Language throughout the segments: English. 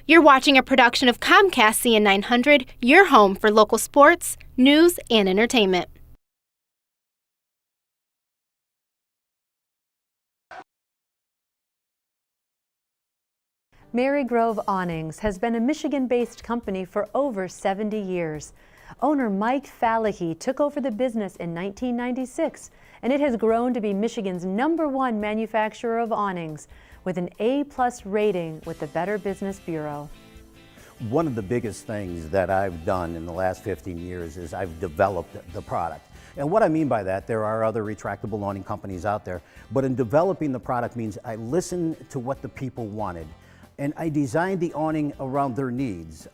You're watching a production of Comcast CN 900, your home for local sports, news, and entertainment. Marygrove Awnings has been a Michigan-based company for over 70 years. Owner Mike Fallahy took over the business in 1996, and it has grown to be Michigan's #1 manufacturer of awnings, with an A+ rating with the Better Business Bureau. One of the biggest things that I've done in the last 15 years is I've developed the product. And what I mean by that, there are other retractable awning companies out there, but in developing the product means I listened to what the people wanted. And I designed the awning around their needs.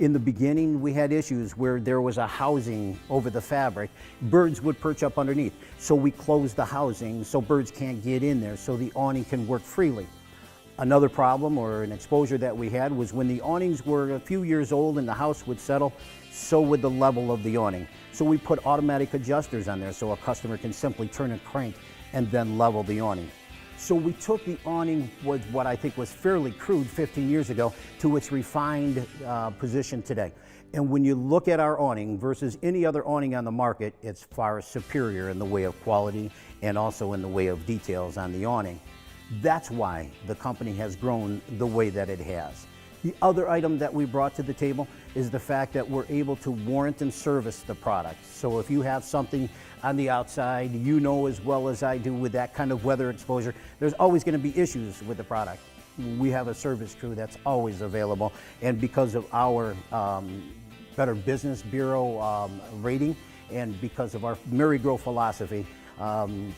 In the beginning, we had issues where there was a housing over the fabric. Birds would perch up underneath. So we closed the housing so birds can't get in there, so the awning can work freely. Another problem or an exposure that we had was when the awnings were a few years old and the house would settle, so would the level of the awning. So we put automatic adjusters on there so a customer can simply turn a crank and then level the awning. So we took the awning, with what I think was fairly crude 15 years ago, to its refined position today. And when you look at our awning versus any other awning on the market, it's far superior in the way of quality and also in the way of details on the awning. That's why the company has grown the way that it has. The other item that we brought to the table is the fact that we're able to warrant and service the product. So if you have something on the outside, you know as well as I do with that kind of weather exposure, there's always going to be issues with the product. We have a service crew that's always available, and because of our Better Business Bureau rating and because of our Marygrove philosophy,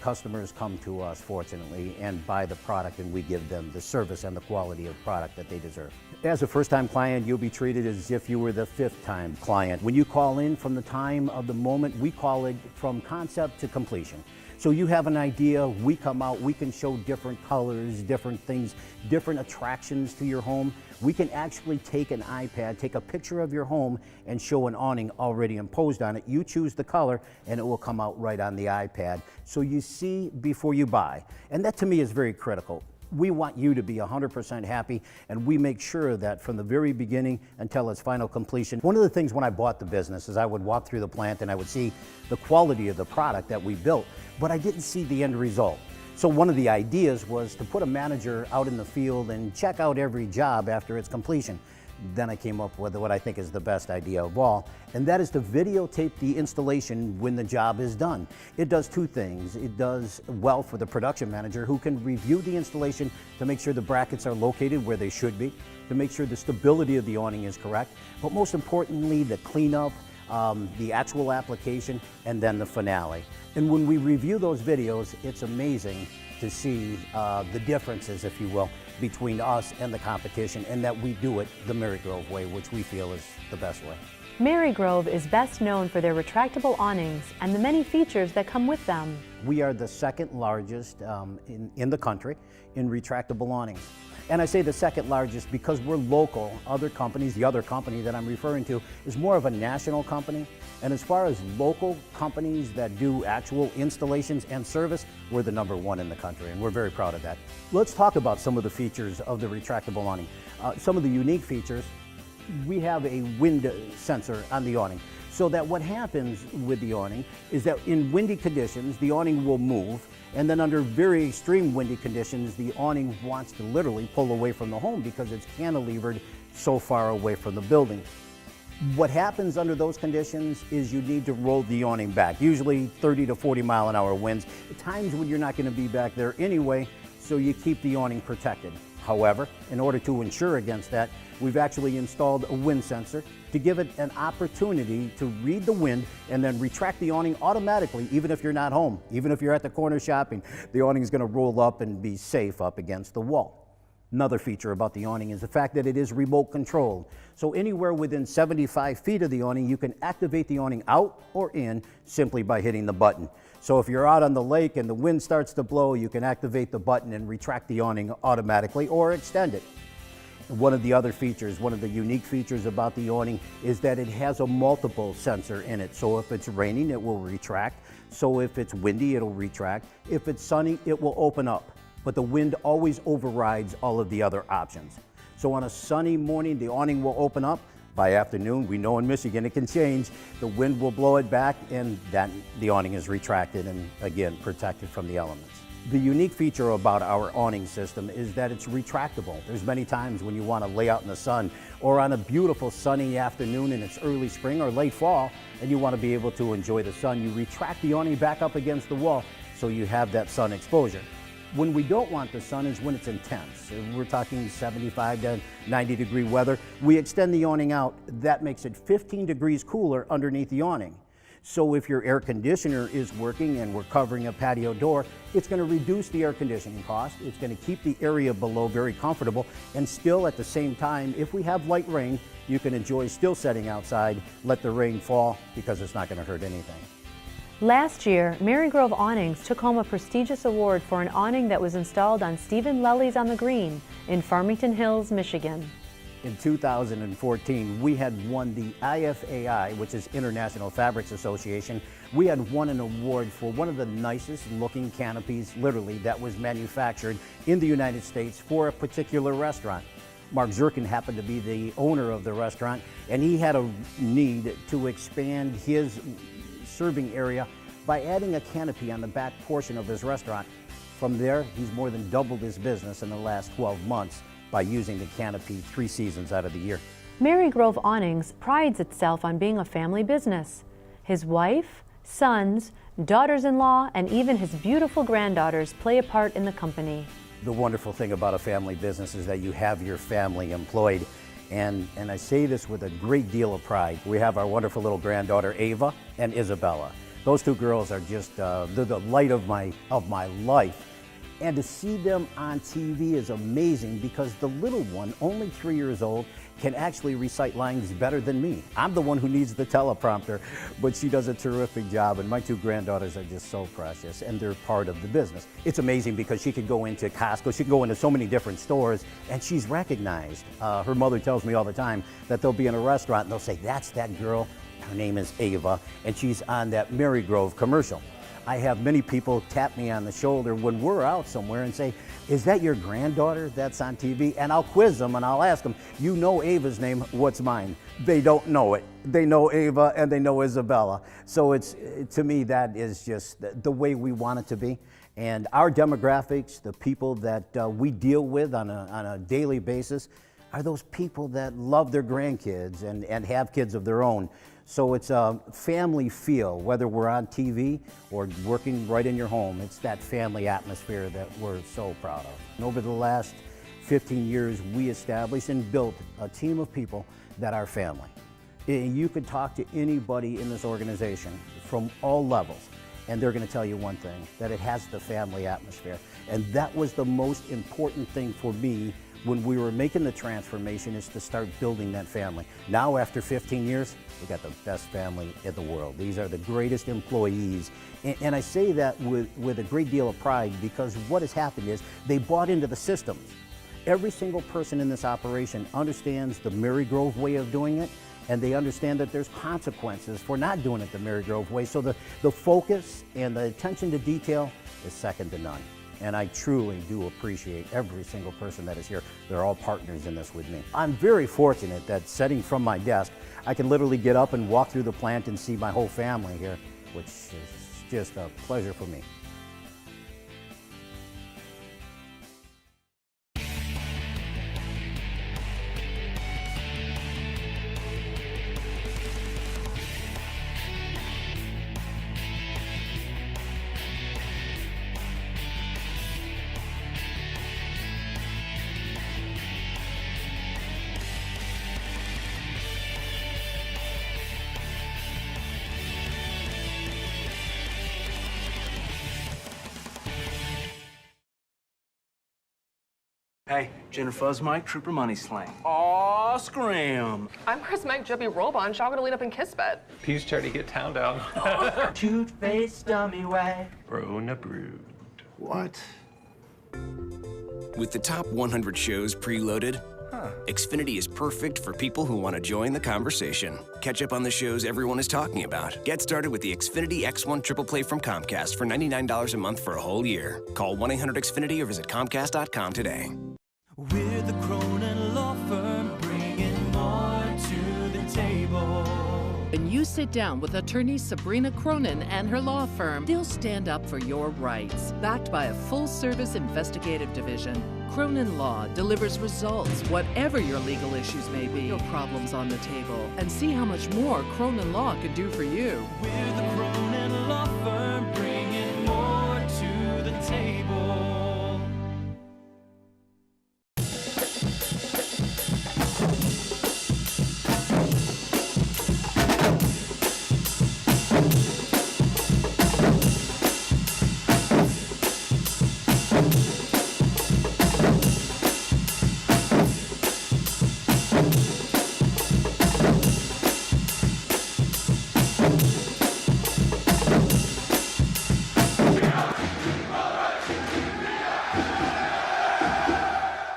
customers come to us, fortunately, and buy the product, and we give them the service and the quality of product that they deserve. As a first-time client, you'll be treated as if you were the fifth-time client. When you call in, from the time of the moment, we call it from concept to completion. So you have an idea, we come out, we can show different colors, different things, different attractions to your home. We can actually take an iPad, take a picture of your home, and show an awning already imposed on it. You choose the color, and it will come out right on the iPad. So you see before you buy. And that to me is very critical. We want you to be 100% happy, and we make sure that from the very beginning until its final completion. One of the things when I bought the business is I would walk through the plant and I would see the quality of the product that we built, but I didn't see the end result. So one of the ideas was to put a manager out in the field and check out every job after its completion. Then I came up with what I think is the best idea of all, and that is to videotape the installation when the job is done. It does two things. It does well for the production manager, who can review the installation to make sure the brackets are located where they should be, to make sure the stability of the awning is correct, but most importantly, the cleanup, the actual application, and then the finale. And when we review those videos, it's amazing to see the differences, if you will, between us and the competition, and that we do it the Marygrove way, which we feel is the best way. Marygrove is best known for their retractable awnings and the many features that come with them. We are the second largest in the country in retractable awnings. And I say the second largest because we're local. Other companies, the other company that I'm referring to, is more of a national company. And as far as local companies that do actual installations and service, we're the #1 in the country, and we're very proud of that. Let's talk about some of the features of the retractable awning. Some of the unique features: we have a wind sensor on the awning, so that what happens with the awning is that in windy conditions, the awning will move, and then under very extreme windy conditions, the awning wants to literally pull away from the home because it's cantilevered so far away from the building. What happens under those conditions is you need to roll the awning back, usually 30 to 40 mile an hour winds, at times when you're not going to be back there anyway, so you keep the awning protected. However, in order to ensure against that, we've actually installed a wind sensor to give it an opportunity to read the wind and then retract the awning automatically, even if you're not home. Even if you're at the corner shopping, the awning is going to roll up and be safe up against the wall. Another feature about the awning is the fact that it is remote controlled. So anywhere within 75 feet of the awning, you can activate the awning out or in simply by hitting the button. So if you're out on the lake and the wind starts to blow, you can activate the button and retract the awning automatically or extend it. One of the other features, one of the unique features about the awning is that it has a multiple sensor in it. So if it's raining, it will retract. So if it's windy, it'll retract. If it's sunny, it will open up. But the wind always overrides all of the other options. So on a sunny morning, the awning will open up. By afternoon, we know in Michigan it can change. The wind will blow it back, and the awning is retracted and again protected from the elements. The unique feature about our awning system is that it's retractable. There's many times when you want to lay out in the sun or on a beautiful sunny afternoon in its early spring or late fall, and you want to be able to enjoy the sun. You retract the awning back up against the wall so you have that sun exposure. When we don't want the sun is when it's intense. We're talking 75 to 90 degree weather. We extend the awning out. That makes it 15 degrees cooler underneath the awning. So if your air conditioner is working and we're covering a patio door, it's going to reduce the air conditioning cost. It's going to keep the area below very comfortable, and still at the same time, if we have light rain, you can enjoy still setting outside, let the rain fall because it's not going to hurt anything. Last year, Marygrove Awnings took home a prestigious award for an awning that was installed on Stephen Lely's on the Green in Farmington Hills, Michigan. In 2014, we had won the IFAI, which is International Fabrics Association. We had won an award for one of the nicest looking canopies, literally, that was manufactured in the United States for a particular restaurant. Mark Zirkin happened to be the owner of the restaurant, and he had a need to expand his serving area by adding a canopy on the back portion of his restaurant. From there, he's more than doubled his business in the last 12 months by using the canopy 3 seasons out of the year. Marygrove Awnings prides itself on being a family business. His wife, sons, daughters-in-law, and even his beautiful granddaughters play a part in the company. The wonderful thing about a family business is that you have your family employed. And I say this with a great deal of pride. We have our wonderful little granddaughter, Ava, and Isabella. Those 2 girls are just, they're the light of my life. And to see them on TV is amazing because the little one, only 3 years old, can actually recite lines better than me. I'm the one who needs the teleprompter, but she does a terrific job, and my 2 granddaughters are just so precious, and they're part of the business. It's amazing because she can go into Costco, she can go into so many different stores, and she's recognized. Her mother tells me all the time that they'll be in a restaurant and they'll say, "That's that girl, her name is Ava, and she's on that Marygrove commercial." I have many people tap me on the shoulder when we're out somewhere and say, "Is that your granddaughter that's on TV?" And I'll quiz them and I'll ask them, "You know Ava's name, what's mine?" They don't know it. They know Ava and they know Isabella. So to me, that is just the way we want it to be. And our demographics, the people that we deal with on a daily basis, are those people that love their grandkids and have kids of their own. So it's a family feel, whether we're on TV or working right in your home. It's that family atmosphere that we're so proud of. And over the last 15 years, we established and built a team of people that are family. You could talk to anybody in this organization from all levels, and they're going to tell you one thing, that it has the family atmosphere. And that was the most important thing for me when we were making the transformation, is to start building that family. Now, after 15 years, we got the best family in the world. These are the greatest employees. And I say that with a great deal of pride, because what has happened is they bought into the systems. Every single person in this operation understands the Marygrove way of doing it, and they understand that there's consequences for not doing it the Marygrove way. So the focus and the attention to detail is second to none. And I truly do appreciate every single person that is here. They're all partners in this with me. I'm very fortunate that sitting from my desk, I can literally get up and walk through the plant and see my whole family here, which is just a pleasure for me. Hey, Jennifer Fuzzmike, Trooper Money Slang. Aw, scram! I'm Chris Mike, Jubby Robon. Y'all gonna lead up in Kiss Bed. Peace, charity, get town down. Toothpaste, dummy way. Rona brood. What? With the top 100 shows preloaded, Xfinity is perfect for people who want to join the conversation. Catch up on the shows everyone is talking about. Get started with the Xfinity X1 Triple Play from Comcast for $99 a month for a whole year. Call 1-800-XFINITY or visit Comcast.com today. We're the Cronin Law When you sit down with attorney Sabrina Cronin and her law firm, they'll stand up for your rights. Backed by a full-service investigative division, Cronin Law delivers results, whatever your legal issues may be. Your problems on the table, and see how much more Cronin Law can do for you. We're the Cronin Law Firm.